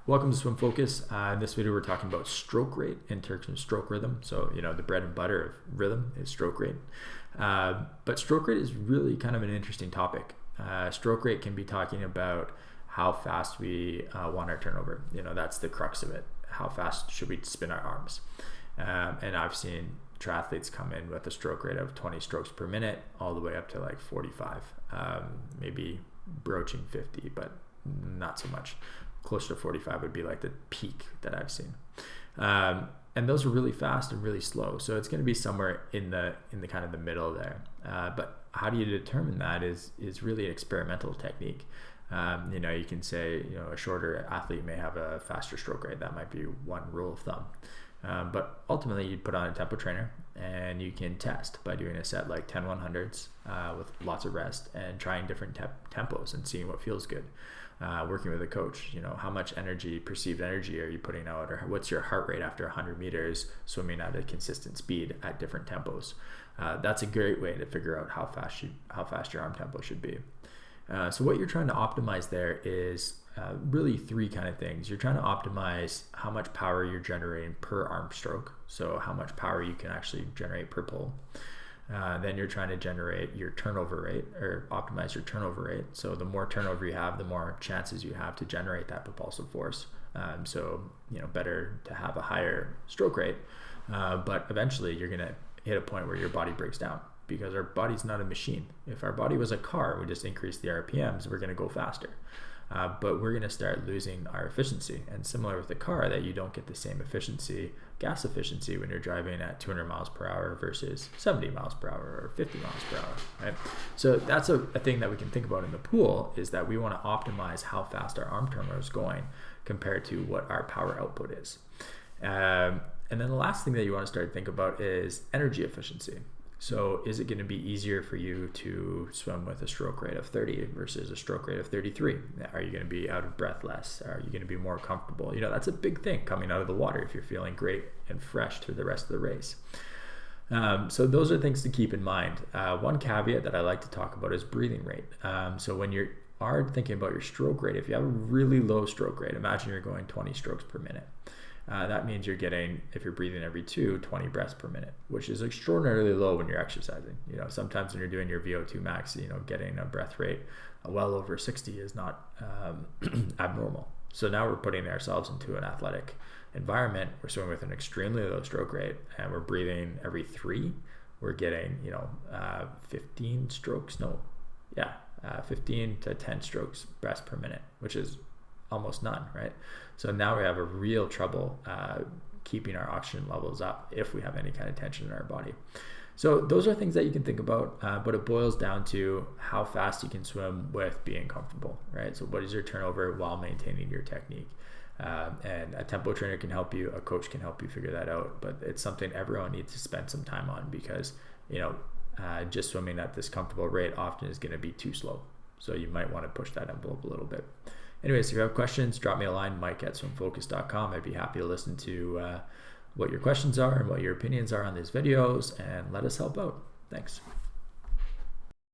Welcome to Swim Focus. In this video, we're talking about stroke rate in terms of stroke rhythm. So, the bread and butter of rhythm is stroke rate. But stroke rate is really kind of an interesting topic. Stroke rate can be talking about how fast we want our turnover. That's the crux of it. How fast should we spin our arms? And I've seen triathletes come in with a stroke rate of 20 strokes per minute all the way up to like 45, maybe broaching 50, but not so much. Closer to 45 would be like the peak that I've seen. And those are really fast and really slow. So it's going to be somewhere in the kind of the middle there. But how do you determine that is really an experimental technique. You can say, a shorter athlete may have a faster stroke rate. That might be one rule of thumb. But ultimately, you put on a tempo trainer and you can test by doing a set like 10 100s with lots of rest and trying different tempos and seeing what feels good. Working with a coach, how much perceived energy are you putting out, or what's your heart rate after 100 meters swimming at a consistent speed at different tempos. That's a great way to figure out how fast your arm tempo should be. So what you're trying to optimize there is really three kind of things. You're trying to optimize how much power you're generating per arm stroke, so how much power you can actually generate per pull. Then you're trying to generate your turnover rate, or optimize your turnover rate. So the more turnover you have, the more chances you have to generate that propulsive force. So better to have a higher stroke rate, but eventually you're going to hit a point where your body breaks down, because our body's not a machine. If our body was a car, we just increase the RPMs, we're going to go faster. But we're going to start losing our efficiency. And similar with the car, that you don't get the same gas efficiency when you're driving at 200 miles per hour versus 70 miles per hour or 50 miles per hour, right? So that's a thing that we can think about in the pool, is that we want to optimize how fast our arm turnover is going compared to what our power output is. And then the last thing that you want to start to think about is energy efficiency. So is it going to be easier for you to swim with a stroke rate of 30 versus a stroke rate of 33? Are you going to be out of breath less? Are you going to be more comfortable? That's a big thing coming out of the water if you're feeling great and fresh through the rest of the race. So those are things to keep in mind. One caveat that I like to talk about is breathing rate. So when you are thinking about your stroke rate, if you have a really low stroke rate, imagine you're going 20 strokes per minute. That means you're getting, if you're breathing every 20 breaths per minute, which is extraordinarily low when you're exercising. Sometimes when you're doing your VO2 max, getting a breath rate well over 60 is not abnormal. So now we're putting ourselves into an athletic environment. We're swimming with an extremely low stroke rate, and we're breathing every 3. We're getting, 15 strokes. 15 to 10 strokes breaths per minute, which is almost none, right? So now we have a real trouble keeping our oxygen levels up if we have any kind of tension in our body. So those are things that you can think about, but it boils down to how fast you can swim with being comfortable, right? So what is your turnover while maintaining your technique? And a tempo trainer can help you, a coach can help you figure that out, but it's something everyone needs to spend some time on, because just swimming at this comfortable rate often is going to be too slow. So you might want to push that envelope a little bit. Anyways, if you have questions, drop me a line, mike@swimfocus.com. I'd be happy to listen to what your questions are and what your opinions are on these videos, and let us help out. Thanks.